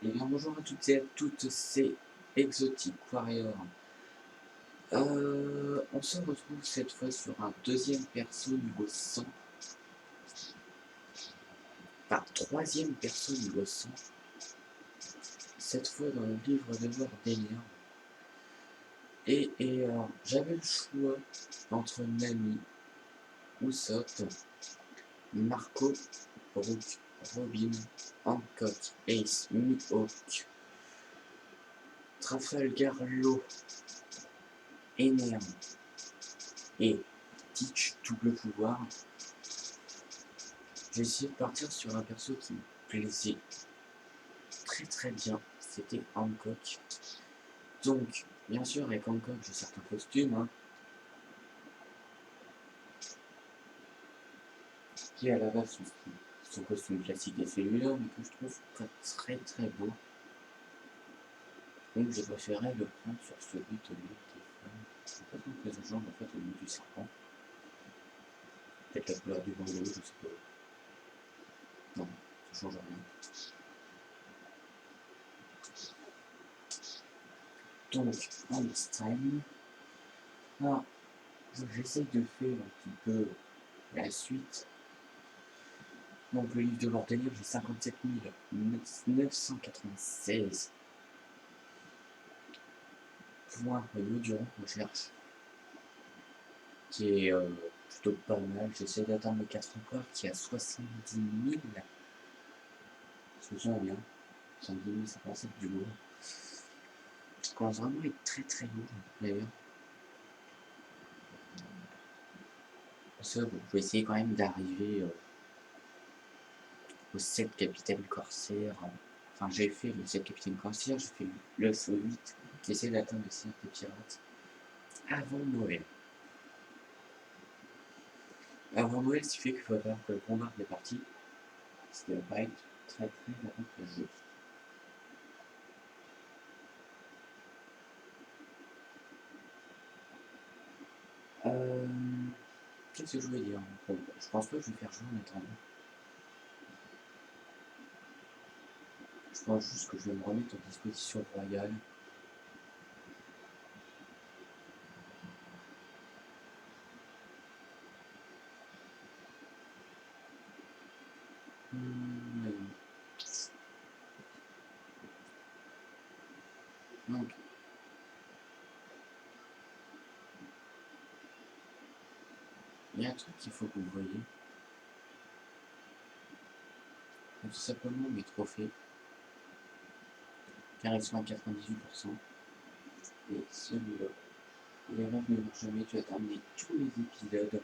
Et bien bonjour à toutes et à toutes, c'est Exotic Warrior. On se retrouve cette fois sur un deuxième perso niveau 100. Enfin, troisième perso niveau 100. Cette fois dans le livre de Wardenir. Et j'avais le choix entre Nami, Usopp, Marco, Brook, Robin, Hancock, Ace, Mihawk, Trafalgar Law, Enerve et Teach double pouvoir. J'ai essayé de partir sur un perso qui me plaisait très bien, c'était Hancock. Donc, bien sûr, avec Hancock, j'ai certains costumes, hein, qui à la base sont son costume classique et celui-là, mais que je trouve très beau. Donc j'ai préféré le prendre sur celui de l'île des femmes. C'est pas tant que les jambes en fait au niveau du serpent. Peut-être la couleur du bandeau, je sais pas. Non, ça change rien. Donc, en extrême, alors, j'essaye de faire un petit peu la suite. Donc le livre de Wardenir, j'ai 57 996 points au niveau du rang recherche, qui est plutôt pas mal. J'essaie d'atteindre les 4 encore, qui est à 70 000. C'est bien, 70 000, ça commence à être du lourd. Ça commence vraiment à être très lourd, d'ailleurs. Ça, bon, je vais essayer quand même d'arriver aux 7 capitaines corsaires. Enfin, j'ai fait le 7 capitaines corsaires, j'ai fait le FO8, j'essaie d'atteindre le 7 des pirates avant Noël. Avant Noël, ce qui fait qu'il faut faire que le combat des parties, ce qui va pas être très avantageux. Qu'est-ce que je voulais dire? Bon, je pense pas que je vais faire jouer en attendant. Je pense juste que je vais me remettre en disposition royale. Donc, il y a un truc qu'il faut que vous voyez. C'est tout simplement mes trophées. Car ils sont à 98%. Et celui-là, les rêves ne vont jamais, tu as terminé tous les épisodes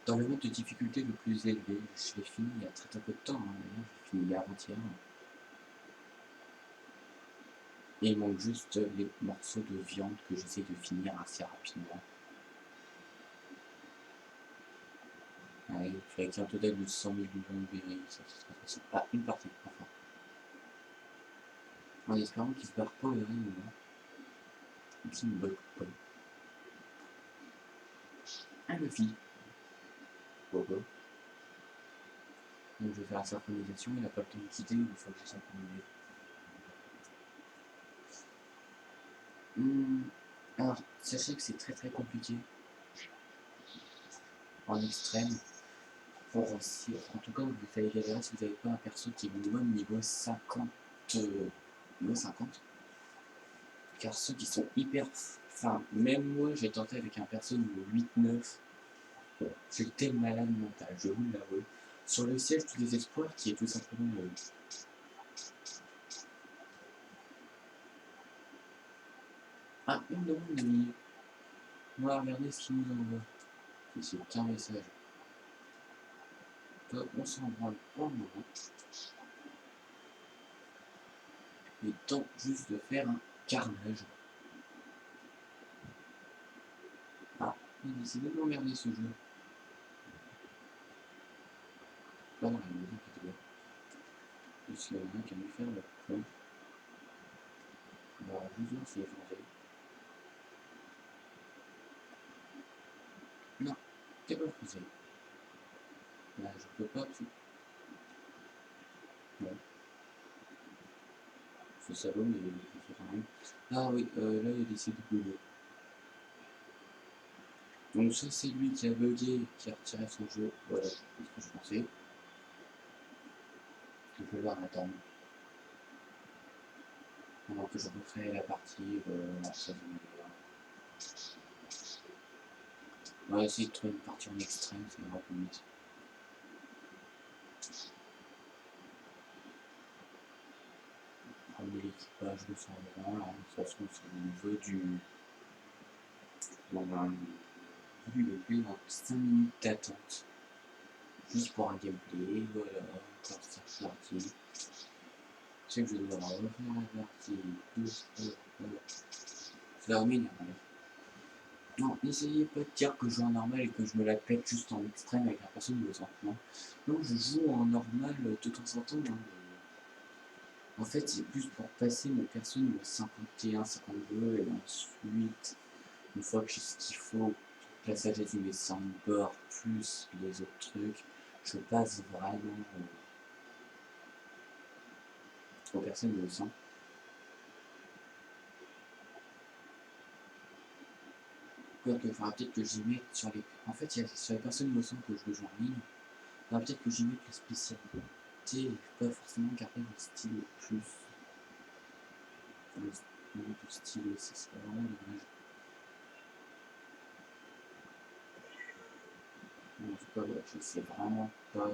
dans le mode de difficulté le plus élevé. Je l'ai fini il y a très peu de temps, hein, d'ailleurs, j'ai fini avant-hier. Et il manque juste les morceaux de viande que j'essaie de finir assez rapidement. Ouais, avec un total de 100 000 berries, ça serait facile. Ah, une partie, enfin. En espérant qu'il se barre pas au berry, ou qu'il ne bug pas. Un Luffy. Pourquoi? Donc je vais faire la synchronisation, il n'a pas le temps de quitter, il faut que je synchronise. Alors, sachez que c'est très compliqué en extrême. Pour si, en tout cas, vous allez galérer si vous n'avez pas un perso qui est minimum niveau 50. Niveau 50. Car ceux qui sont hyper. Enfin, même moi, j'ai tenté avec un perso niveau 8-9. J'étais malade mental, je vous l'avoue. Sur le siège du désespoir, qui est tout simplement. Ah, une demande de milieu. On va regarder ce qu'il nous envoie. C'est qu'un message. On s'en branle pour le moment. Il est temps juste de faire un carnage. Ah, il a décidé de m'emmerder ce jeu. Pas dans la maison qui doit. Parce qu'il y en a un qui a dû faire le con. On va juste voir s'il est français. Non, t'es pas français. Là, je peux pas. Bon. Ce salaud, mais je fais quand même. Ah oui, là il y a des CW. Donc ça c'est lui qui a bugué, qui a retiré son jeu. Voilà, c'est ce que je pensais. On peut voir, attends. Pendant que je refais la partie, ça on va essayer de trouver une partie en extrême, c'est un peu mieux. Premier équipage de 120, là, de toute façon c'est au niveau du. Bon ben, vu le plus dans 5 minutes d'attente. Juste pour un gameplay, voilà, encore cette partie. Je sais que je dois refaire la partie 12 c'est la mine, non, n'essayez pas de dire que je joue en normal et que je me la pète juste en extrême avec la personne de 200. Non, non, je joue en normal de temps en temps. Hein. En fait, c'est plus pour passer mon perso niveau 51, 52 et ensuite, une fois que j'ai ce qu'il faut, la sagesse mes soundboards plus les autres trucs, je passe vraiment aux personnes niveau 100. Quoique, il faudra peut-être que j'y mette sur les. En fait, il y a sur les personnes niveau 100 que je veux jouer en ligne, il faudra peut-être que j'y mette les spécialités et pas forcément garder le style plus. Le niveau de style, ça serait vraiment dommage. En tout cas, ouais, je sais vraiment pas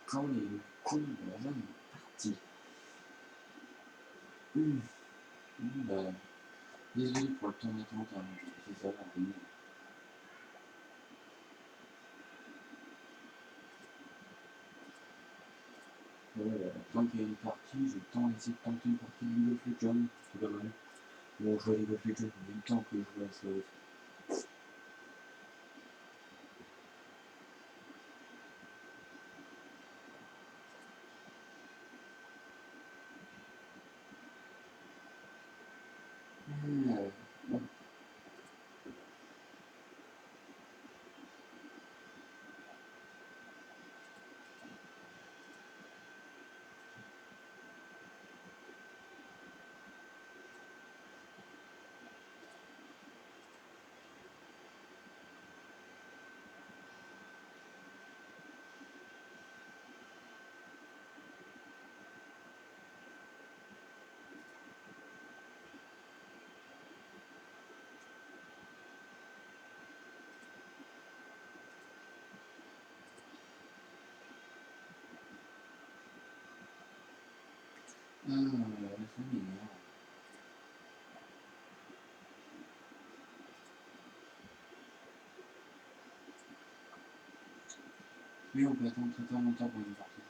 quand les cons de la jeune est parti. Bah, désolé pour le temps d'attente, hein, je fais ça en ligne. Voilà, tant qu'il y a une partie, j'ai le temps d'essayer de tenter une partie de League of Legends, c'est pas mal. Bon, je vois League of Legends en même temps que je vois ça aussi. Bon. La famille, hein. Oui, on peut attendre très longtemps pour une partie.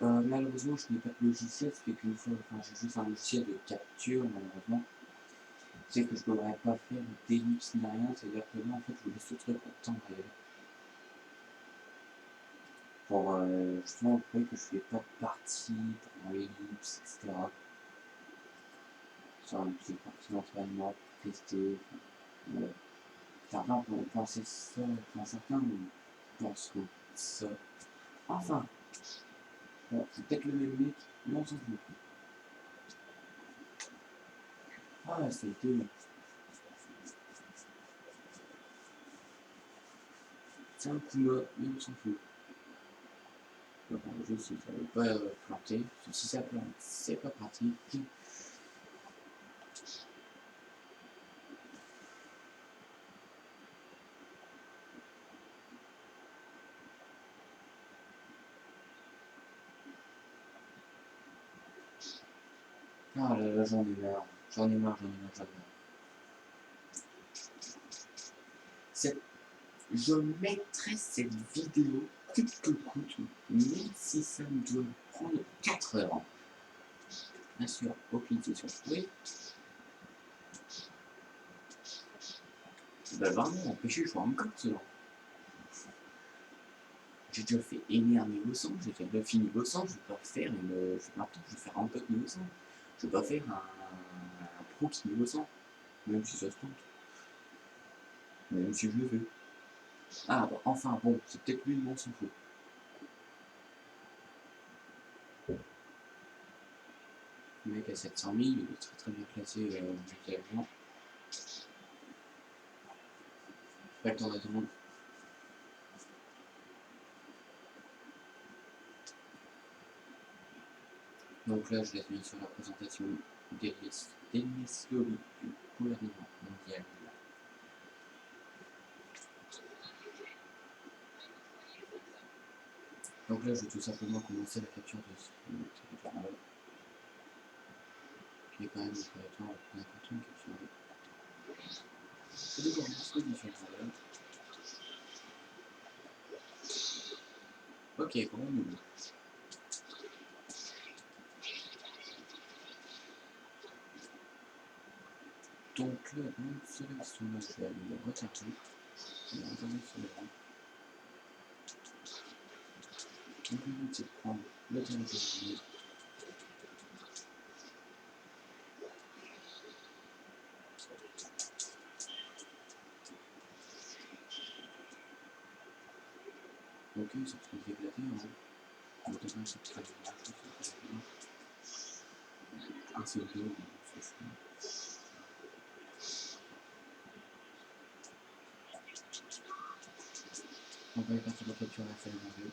Malheureusement, je n'ai pas de logiciel, ce qui fait qu'une fois, enfin, j'ai juste un logiciel de capture, malheureusement. C'est que je ne devrais pas faire d'ellipse ni rien, c'est-à-dire que là, en fait, je laisse le truc en temps réel. Pour justement prouver que je fais pas de partie pendant l'ellipse, etc. Sur une petite partie d'entraînement pour tester. Voilà. Certains vont penser ça, enfin, certains pensent que ça. Enfin, bon, c'est peut-être le même mec, mais on s'en fout. Ah, ça a été. C'est un coup là, mais on s'en fout. Bon, je sais, ça ne veut pas planter. Si ça plante, c'est pas pratique. Ah là là, j'en ai marre. J'en ai marre, j'en ai marre, j'en ai marre. Je mettrai cette vidéo coûte que coûte, même si ça me doit prendre 4 heures. Bien sûr, aucune question. Oui. Bah vraiment, empêcher, je vois encore cela. J'ai déjà fait énerve niveau 100, j'ai fait Buffy niveau 100, je vais pas faire maintenant je vais faire un pote niveau 100. Je vais pas faire un pro qui niveau 100, même si ça se tente. Même si je le fais. Ah bah, enfin bon, c'est peut-être lui, mais on s'en fout. Le mec à 700 000, il est très très bien classé mondialement. Pas le temps d'attendre. Donc là, je laisse bien sur la présentation des mesures du gouvernement mondial. Donc là, je vais tout simplement commencer la capture de ce territoire-là, qui est quand même un territoire le plus important de capturer. C'est de voir ce différent-là. Ok, gros nouveau. Donc là, dans le sélectionnage, je vais aller le retarder. Et retarder sur le rang. Donc le but, c'est de prendre le territoire. Ok, c'est très éclaté, hein. Notamment, c'est très éclaté, c'est très bien. Un seul dos, c'est fou. On va partir de la capture à la feuille en deux.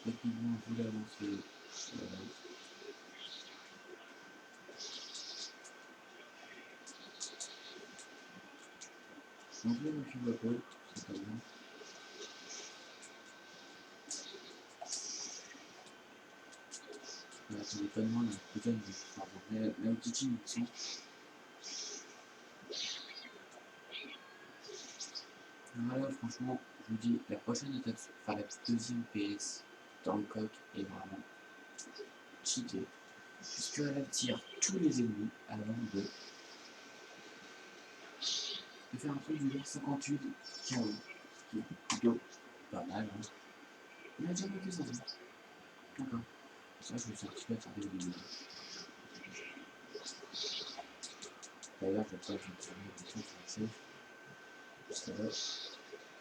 Techniquement, je voulais avancer. Voilà. Donc là, je suis pas c'est pas bien. Attendez pas de moi, là, putain, la petite ligne, il voilà, franchement, je vous dis, la prochaine attaque, enfin la deuxième PS dans le coq est vraiment cheatée. Puisqu'elle attire tous les ennemis avant de faire un truc du genre 58 KO. Ce qui est plutôt pas mal. Hein. Il a déjà bloqué ça. D'accord. Ça, je me suis un petit peu attardé au début. D'ailleurs, je vais pas vous tirer le son sur la save. Parce que là,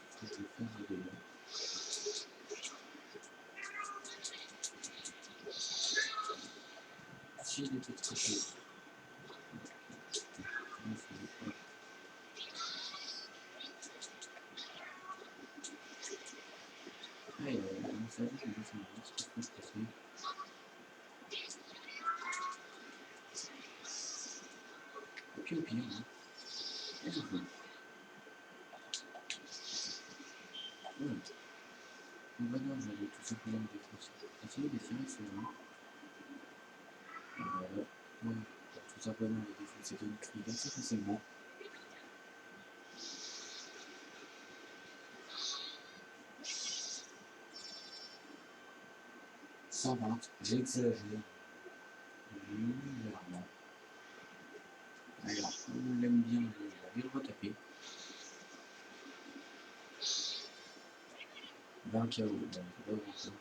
faut que je fasse des dégâts. Si j'ai des petites cochées. Ah, il y a un message qui me dit ça, ce que je peux passer. Et puis au pire, hein, et je fais. Voilà. Donc maintenant, je vais tout simplement me défoncer. Essayer de tirer sur lui. Voilà. Ouais, tout simplement les défoncer de cri assez facilement. 120, j'exagère légèrement. Alors, on l'aime bien, je vais le retaper. 20 KO, bon, c'est pas grand chose.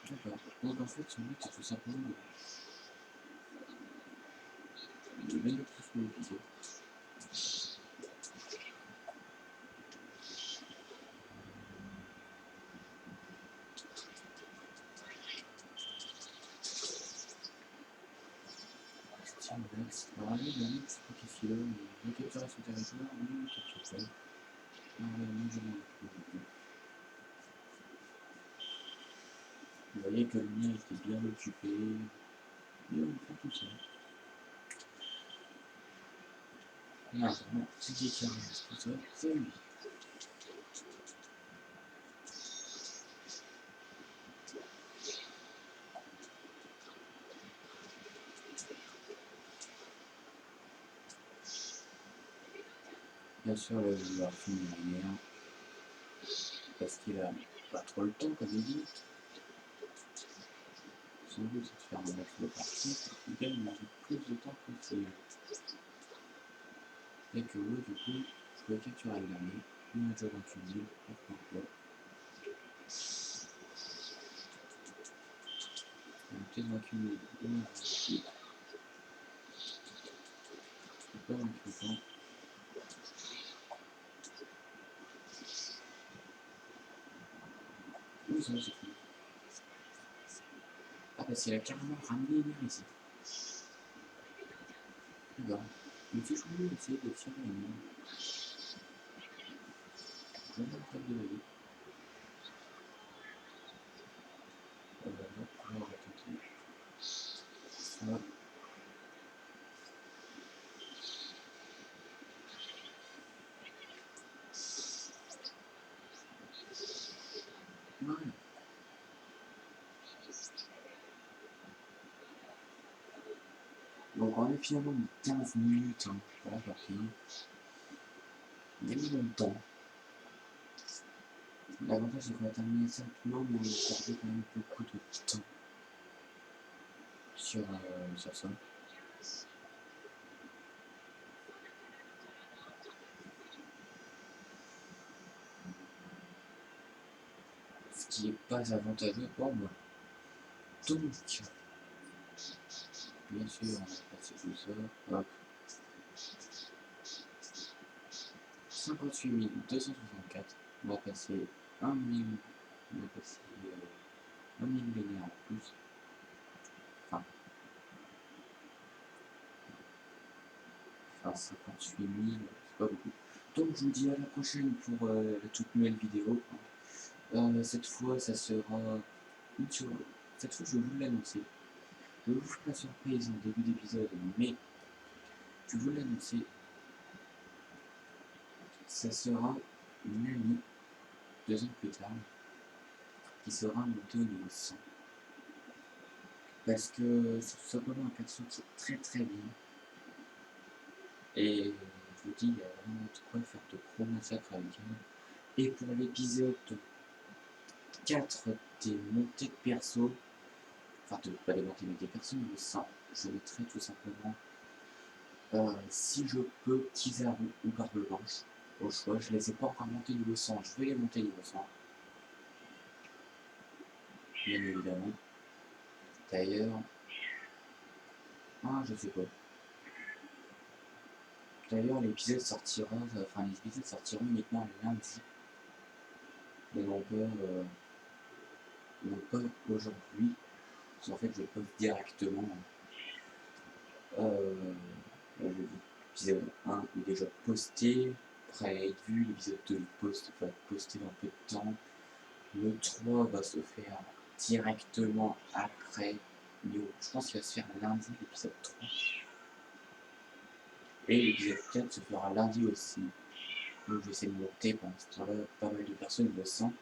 D'accord. Donc en fait, son but c'est tout simplement de l'électrifier le piquet. Style Rex. Alors lui, le mec, c'est pas qu'il s'y mais il veut capturer son territoire, lui, il ne capture pas. Non, moi, je m'en occupe. Vous voyez que le mien était bien occupé. Et on prend tout ça. Non, vraiment, c'est qui reste tout ça, c'est lui. Bien sûr, il va finir derrière, parce qu'il a pas trop le temps, comme il dit. Son but, c'est de faire un max de partie, il gagne plus de temps possible. Et que eux, du coup, je peux capturer le dernier, une job en tunnel, pourquoi pas. On va peut-être accumuler une invisibilité. C'est pas inquiétant. Où ça, c'est fini. Ah bah s'il a carrément ramené une heure ici. D'accord. Mais si je voulais essayer de tirer une heure, je vais en train de la vie. Là, on va tenter. Ça. Voilà. Donc on a finalement mis 15 minutes hein, pour la partie. Il y a mis longtemps. L'avantage c'est qu'on va terminer ça rapidement, mais on a perdu quand même beaucoup de temps sur ça. Ce qui n'est pas avantageux pour moi. Donc, bien sûr, on va passer tout ça. Hop. 58 264. On va passer 1 000. On va passer 1 000 linéaires en plus. Enfin, 58 000, c'est pas beaucoup. Donc, je vous dis à la prochaine pour la toute nouvelle vidéo. Cette fois, ça sera cette fois, je vais vous l'annoncer. Je vais vous faire la surprise en début d'épisode, mais je vais vous l'annoncer. Ça sera une amie, 2 ans plus tard, qui sera montée au niveau 100. Parce que c'est tout simplement un perso qui est très très bien. Et je vous dis, il y a vraiment de quoi faire de gros massacres avec elle. Et pour l'épisode 4 des montées de perso, enfin pas des montées mais des persos niveau 100, je mettrai tout simplement, si je peux, Kizaru ou Barbe Blanche. Au choix, je les ai pas encore montés niveau 100, je vais les monter niveau 100. Bien évidemment. D'ailleurs, je sais pas. D'ailleurs, l'épisode sortira, enfin les épisodes sortiront uniquement le lundi. Mais non pas aujourd'hui. Parce qu'en fait, je poste directement. L'épisode 1 est déjà posté, prêt à être vu. L'épisode 2 va être posté dans peu de temps. Le 3 va se faire directement après. Je pense qu'il va se faire lundi, l'épisode 3. Et l'épisode 4 se fera lundi aussi. Donc je vais essayer de monter pendant ce temps-là pas mal de personnes le sentent.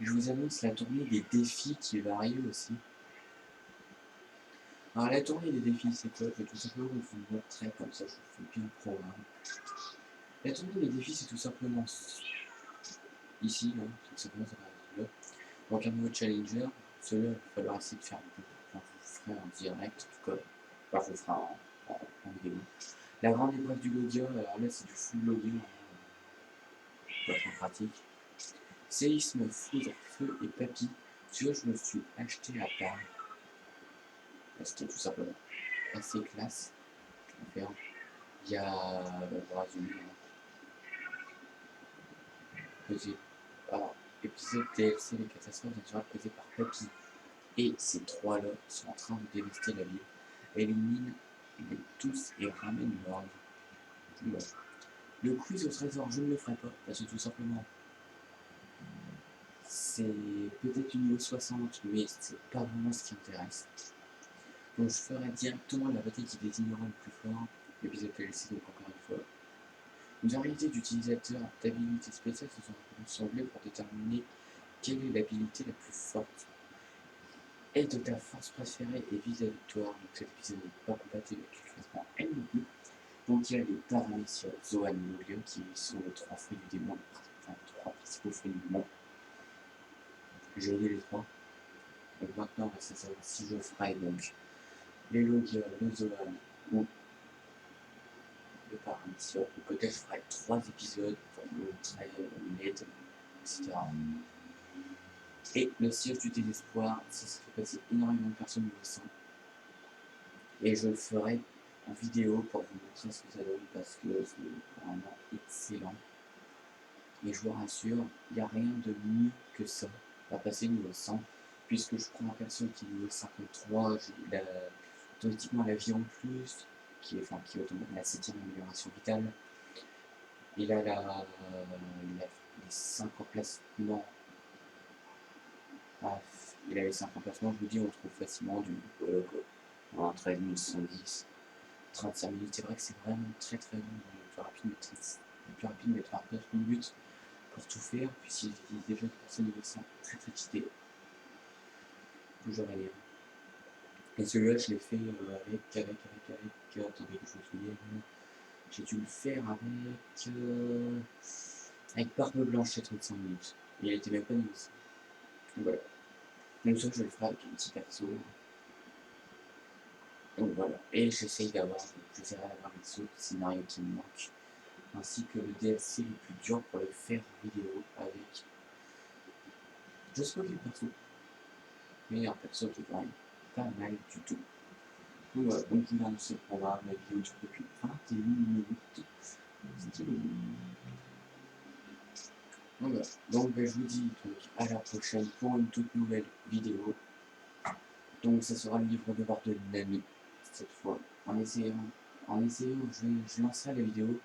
Je vous annonce la tournée des défis qui va arriver aussi. Alors la tournée des défis, c'est quoi? Je vais tout simplement vous montrer, comme ça je vous fais bien le programme. La tournée des défis, c'est tout simplement ici, hein, tout simplement ça va être là. Donc un nouveau challenger, celui-là, il va falloir essayer de faire un peu. Je vous ferai en direct, en tout cas. Enfin, je vous ferai en vidéo. La grande épreuve du Logia, alors là c'est du full Logia, pour être en pratique. Séisme, foudre, feu et papy. Celui-là, je me suis acheté à part. Parce qu'il est tout simplement assez classe à faire. Il y a Brazil, posé par épisode DLC Les catastrophes naturelles posées par Papy. Et ces trois-là sont en train de dévaster la ville. Élimine les tous et ramène l'ordre. Bon. Le quiz au trésor, je ne le ferai pas, parce que tout simplement, c'est peut-être du niveau 60, mais c'est pas vraiment ce qui intéresse. Donc je ferai directement la bataille qui désignera le plus fort, l'épisode DLC, donc encore une fois. Une variété d'utilisateurs d'habilités spéciales se sont rassemblés pour déterminer quelle est l'habilité la plus forte. Aide ta force préférée et vise la victoire. Donc cet épisode n'est pas compatible avec le classement N non plus. Donc il y a les paramécias, Zoan et Logia qui sont les trois fruits du démon, enfin les trois principaux fruits du démon. J'ai aidé les trois. Donc maintenant, on va savoir si je ferai donc les Logia, le Zoan ou le paramécia. Donc peut-être je ferai 3 épisodes pour vous montrer l'aide, etc. Et le siège du désespoir, ça fait passer énormément de personnes au sein. Et je le ferai en vidéo pour vous montrer ce que ça donne parce que c'est vraiment excellent. Et je vous rassure, il n'y a rien de mieux que ça va passer niveau 100. Puisque je prends un perso qui est niveau 53, j'ai automatiquement la vie en plus, qui est la 7ème amélioration vitale. Et là, les 5 emplacements. Ah, il a les 5 emplacements, je vous dis, on trouve facilement du en 13 110, 35 minutes. C'est vrai que c'est vraiment très très long. Le plus rapide mettra 9 minutes pour tout faire. Puis si j'utilise déjà des personnes niveau 5 très très cheaté, j'aurais les. Et celui-là, je l'ai fait attendez que je me souvienne. J'ai dû le faire avec Barbe Blanche à 35 minutes. Et il était même pas niveau 5. Donc voilà. Donc ça, je le ferai avec un petit perso. Donc voilà. Et j'essaierai d'avoir les autres scénarios qui me manquent. Ainsi que le DLC le plus dur pour le faire en vidéo avec. Je sais pas quel perso. Mais un perso qui est quand même pas mal du tout. Donc voilà, donc je vous annonce le programme, la vidéo dure depuis 21 minutes. Donc voilà, donc je vous dis donc à la prochaine pour une toute nouvelle vidéo. Donc ça sera le livre de bord de Nami, cette fois. En essayant, je lancerai la vidéo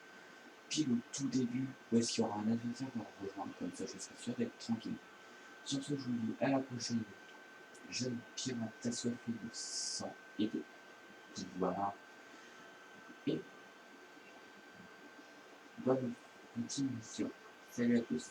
pile au tout début où est-ce qu'il y aura un adversaire pour rejoindre, comme ça je serai sûr d'être tranquille. Sur ce, je vous dis à la prochaine, jeune pirate assoiffé de sang et de pouvoir. Et bonne continuation. Salut à tous.